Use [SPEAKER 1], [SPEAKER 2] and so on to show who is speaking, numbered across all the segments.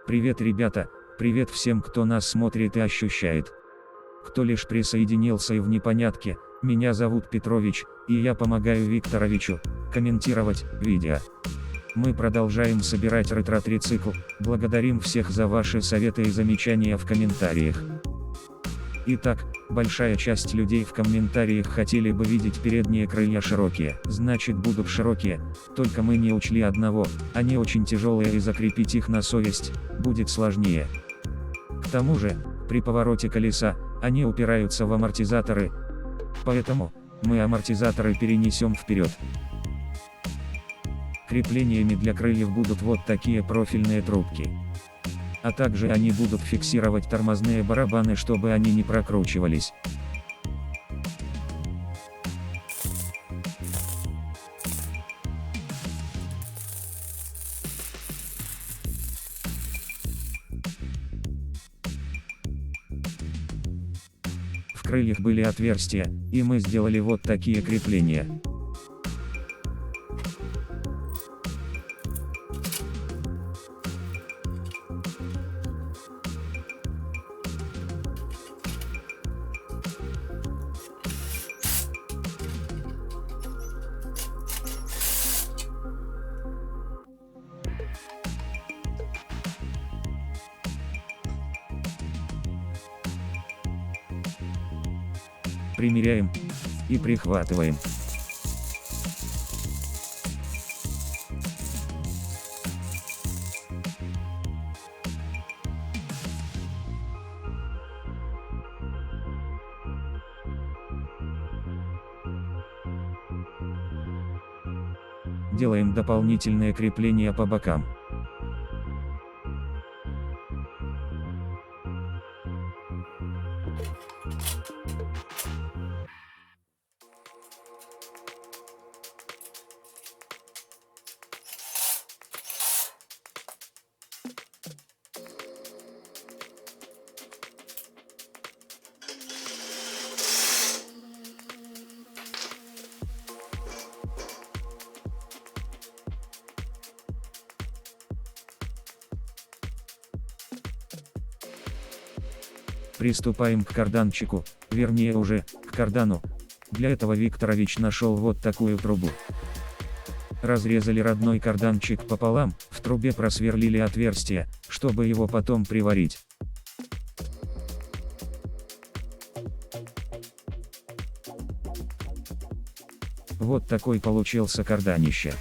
[SPEAKER 1] Привет, ребята, привет всем, кто нас смотрит и ощущает. Кто лишь присоединился и в непонятке, меня зовут Петрович, и я помогаю Викторовичу комментировать видео. Мы продолжаем собирать ретро-трицикл, благодарим всех за ваши советы и замечания в комментариях. Итак, большая часть людей в комментариях хотели бы видеть передние крылья широкие, значит будут широкие, только мы не учли одного, они очень тяжелые и закрепить их на совесть будет сложнее. К тому же, при повороте колеса, они упираются в амортизаторы, поэтому мы амортизаторы перенесем вперед. Креплениями для крыльев будут вот такие профильные трубки. А также они будут фиксировать тормозные барабаны, чтобы они не прокручивались. В крыльях были отверстия, и мы сделали вот такие крепления. Примеряем и прихватываем. Делаем дополнительные крепления по бокам. Приступаем к карданчику, вернее уже, к кардану. Для этого Викторович нашел вот такую трубу. Разрезали родной карданчик пополам, в трубе просверлили отверстие, чтобы его потом приварить. Вот такой получился карданище.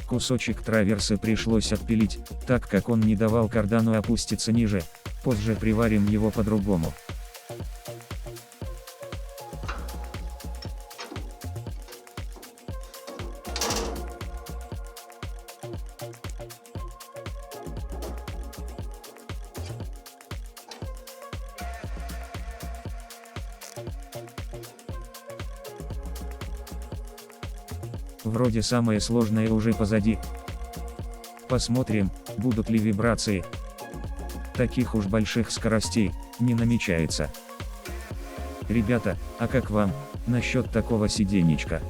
[SPEAKER 1] Кусочек траверсы пришлось отпилить, так как он не давал кардану опуститься ниже, позже приварим его по-другому. Вроде самое сложное уже позади. Посмотрим, будут ли вибрации. Таких уж больших скоростей не намечается. Ребята, а как вам насчет такого сиденечка?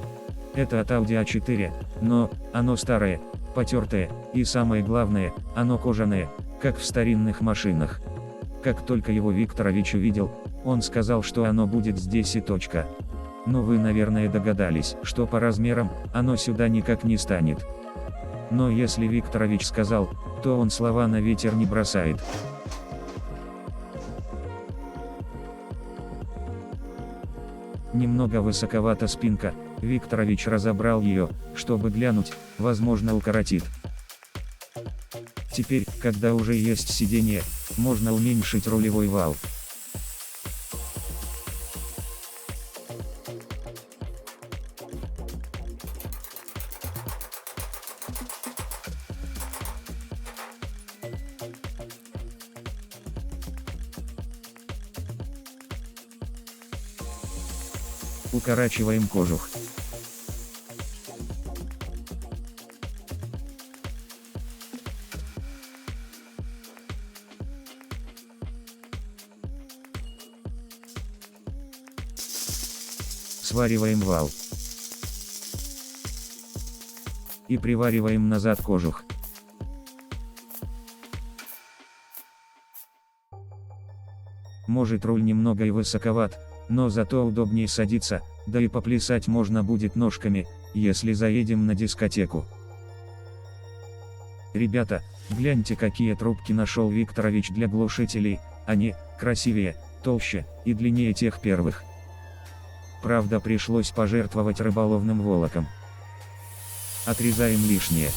[SPEAKER 1] Это от Audi A4, но оно старое, потертое, и самое главное, оно кожаное, как в старинных машинах. Как только его Викторович увидел, он сказал, что оно будет здесь и точка. Но вы, наверное, догадались, что по размерам оно сюда никак не станет. Но если Викторович сказал, то он слова на ветер не бросает. Немного высоковата спинка, Викторович разобрал ее, чтобы глянуть, возможно укоротит. Теперь, когда уже есть сиденье, можно уменьшить рулевой вал. Укорачиваем кожух. Свариваем вал. И привариваем назад кожух. Может, руль немного и высоковат, но зато удобнее садиться, да и поплясать можно будет ножками, если заедем на дискотеку. Ребята, гляньте, какие трубки нашел Викторович для глушителей, они красивее, толще и длиннее тех первых. Правда, пришлось пожертвовать рыболовным волоком. Отрезаем лишнее.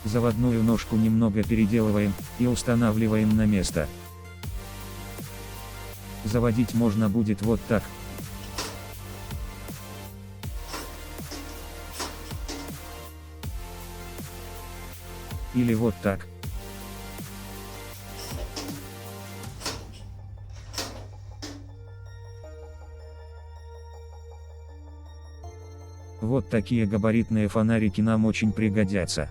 [SPEAKER 1] Заводную ножку немного переделываем и устанавливаем на место. Заводить можно будет вот так. Или вот так. Вот такие габаритные фонарики нам очень пригодятся.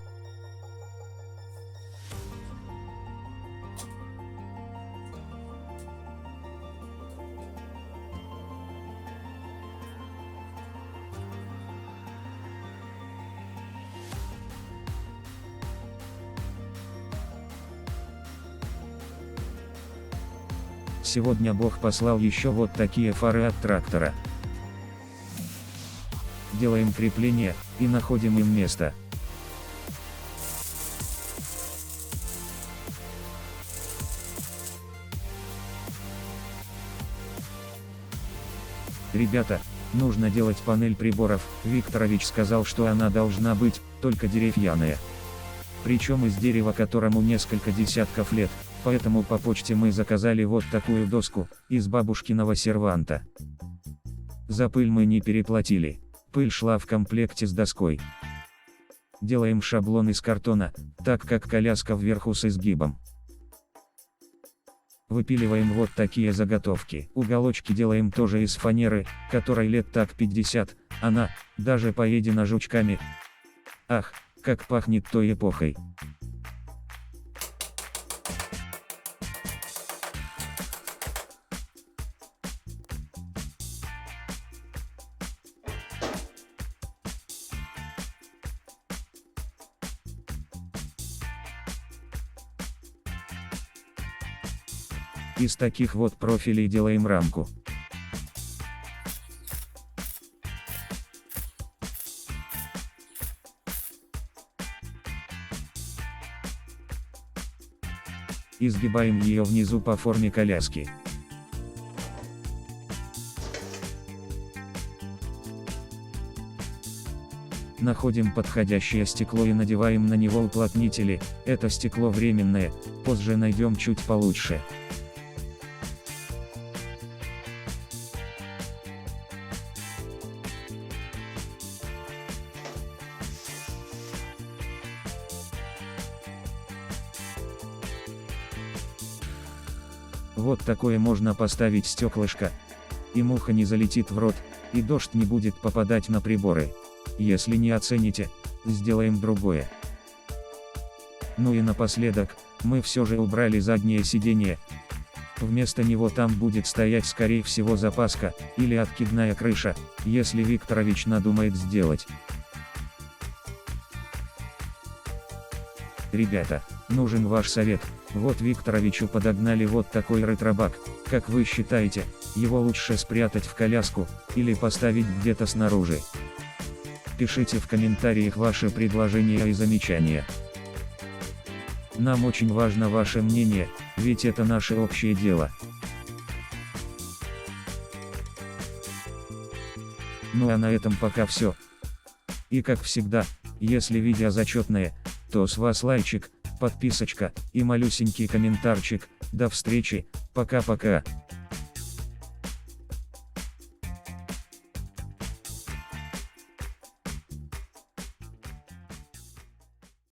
[SPEAKER 1] Сегодня Бог послал еще вот такие фары от трактора. Делаем крепление и находим им место. Ребята, нужно делать панель приборов. Викторович сказал, что она должна быть только деревянная. Причем из дерева, которому несколько десятков лет, поэтому по почте мы заказали вот такую доску, из бабушкиного серванта. За пыль мы не переплатили, пыль шла в комплекте с доской. Делаем шаблон из картона, так как коляска вверху с изгибом. Выпиливаем вот такие заготовки. Уголочки делаем тоже из фанеры, которой лет так 50, она даже поедена жучками. Ах, как пахнет той эпохой. Из таких вот профилей делаем рамку. Изгибаем ее внизу по форме коляски. Находим подходящее стекло и надеваем на него уплотнители. Это стекло временное, позже найдем чуть получше. Вот такое можно поставить стеклышко, и муха не залетит в рот, и дождь не будет попадать на приборы. Если не оцените, сделаем другое. Ну и напоследок, мы все же убрали заднее сиденье. Вместо него там будет стоять скорее всего запаска, или откидная крыша, если Викторович надумает сделать. Ребята, нужен ваш совет. Вот Викторовичу подогнали вот такой ретробак. Как вы считаете, его лучше спрятать в коляску, или поставить где-то снаружи? Пишите в комментариях ваши предложения и замечания. Нам очень важно ваше мнение, ведь это наше общее дело. Ну а на этом пока все. И как всегда, если видео зачетное, то с вас лайчик, подписочка и малюсенький комментарчик. До встречи, пока-пока.